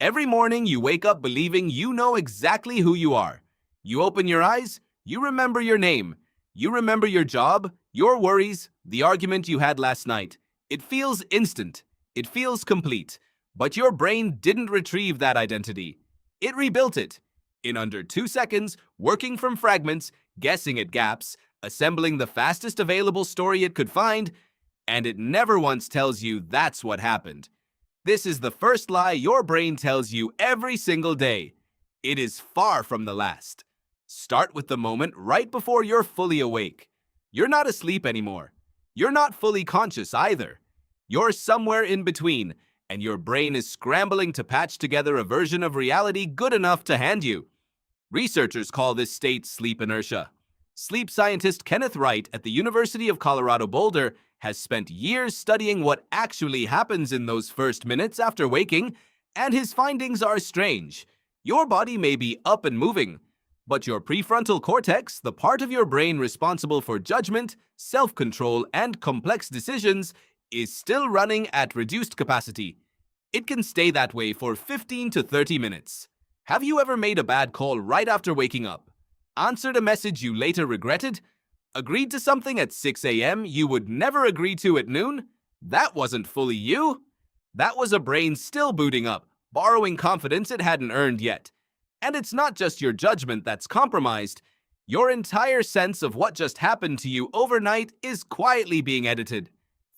Every morning you wake up believing you know exactly who you are. You open your eyes, you remember your name. You remember your job, your worries, the argument you had last night. It feels instant. It feels complete. But your brain didn't retrieve that identity. It rebuilt it. In under 2 seconds, working from fragments, guessing at gaps, assembling the fastest available story it could find, and it never once tells you that's what happened. This is the first lie your brain tells you every single day. It is far from the last. Start with the moment right before you're fully awake. You're not asleep anymore. You're not fully conscious either. You're somewhere in between, and your brain is scrambling to patch together a version of reality good enough to hand you. Researchers call this state sleep inertia. Sleep scientist Kenneth Wright at the University of Colorado Boulder has spent years studying what actually happens in those first minutes after waking, and his findings are strange. Your body may be up and moving, but your prefrontal cortex, the part of your brain responsible for judgment, self-control, and complex decisions, is still running at reduced capacity. It can stay that way for 15 to 30 minutes. Have you ever made a bad call right after waking up? Answered a message you later regretted? Agreed to something at 6 a.m. you would never agree to at noon? That wasn't fully you. That was a brain still booting up, borrowing confidence it hadn't earned yet. And it's not just your judgment that's compromised. Your entire sense of what just happened to you overnight is quietly being edited.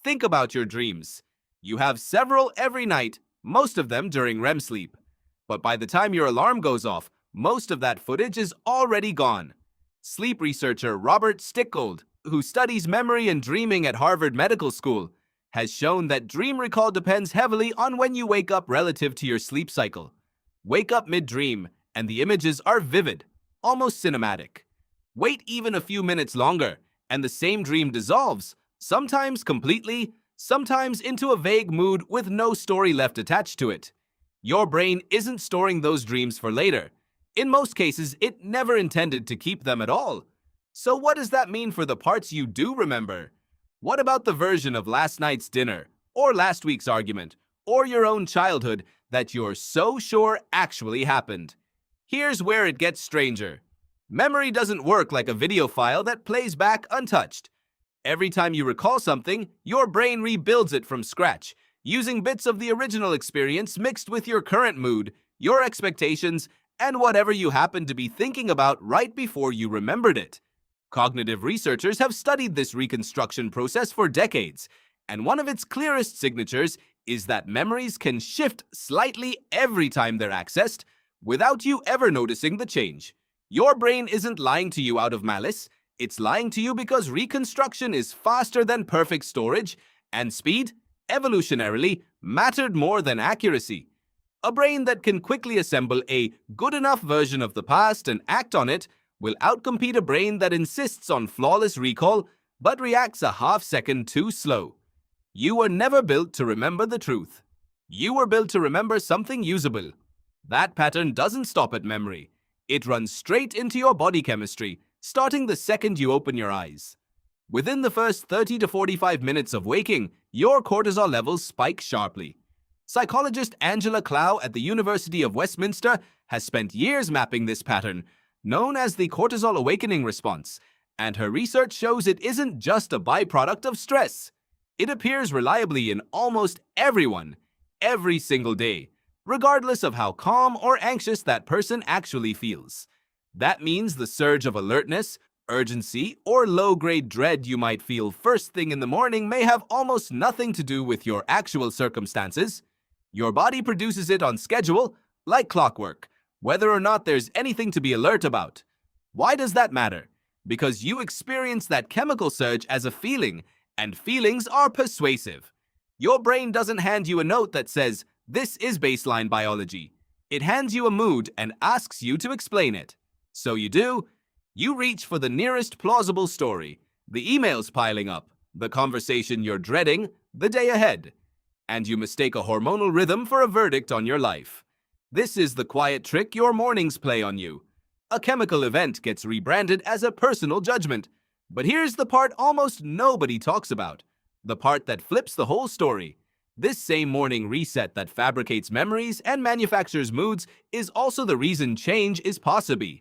Think about your dreams. You have several every night, most of them during REM sleep. But by the time your alarm goes off, most of that footage is already gone. Sleep researcher Robert Stickgold, who studies memory and dreaming at Harvard Medical School, has shown that dream recall depends heavily on when you wake up relative to your sleep cycle. Wake up mid-dream, and the images are vivid, almost cinematic. Wait even a few minutes longer, and the same dream dissolves, sometimes completely, sometimes into a vague mood with no story left attached to it. Your brain isn't storing those dreams for later. In most cases, it never intended to keep them at all. So what does that mean for the parts you do remember? What about the version of last night's dinner, or last week's argument, or your own childhood that you're so sure actually happened? Here's where it gets stranger. Memory doesn't work like a video file that plays back untouched. Every time you recall something, your brain rebuilds it from scratch, using bits of the original experience mixed with your current mood, your expectations, and whatever you happened to be thinking about right before you remembered it. Cognitive researchers have studied this reconstruction process for decades, and one of its clearest signatures is that memories can shift slightly every time they're accessed, without you ever noticing the change. Your brain isn't lying to you out of malice, it's lying to you because reconstruction is faster than perfect storage, and speed, evolutionarily, mattered more than accuracy. A brain that can quickly assemble a good enough version of the past and act on it will outcompete a brain that insists on flawless recall but reacts a half-second too slow. You were never built to remember the truth. You were built to remember something usable. That pattern doesn't stop at memory. It runs straight into your body chemistry, starting the second you open your eyes. Within the first 30 to 45 minutes of waking, your cortisol levels spike sharply. Psychologist Angela Clow at the University of Westminster has spent years mapping this pattern, known as the cortisol awakening response, and her research shows it isn't just a byproduct of stress. It appears reliably in almost everyone, every single day, regardless of how calm or anxious that person actually feels. That means the surge of alertness, urgency, or low-grade dread you might feel first thing in the morning may have almost nothing to do with your actual circumstances. Your body produces it on schedule, like clockwork, whether or not there's anything to be alert about. Why does that matter? Because you experience that chemical surge as a feeling, and feelings are persuasive. Your brain doesn't hand you a note that says, "This is baseline biology." It hands you a mood and asks you to explain it. So you do. You reach for the nearest plausible story, the emails piling up, the conversation you're dreading, the day ahead. And you mistake a hormonal rhythm for a verdict on your life. This is the quiet trick your mornings play on you. A chemical event gets rebranded as a personal judgment. But here's the part almost nobody talks about, the part that flips the whole story. This same morning reset that fabricates memories and manufactures moods is also the reason change is possible.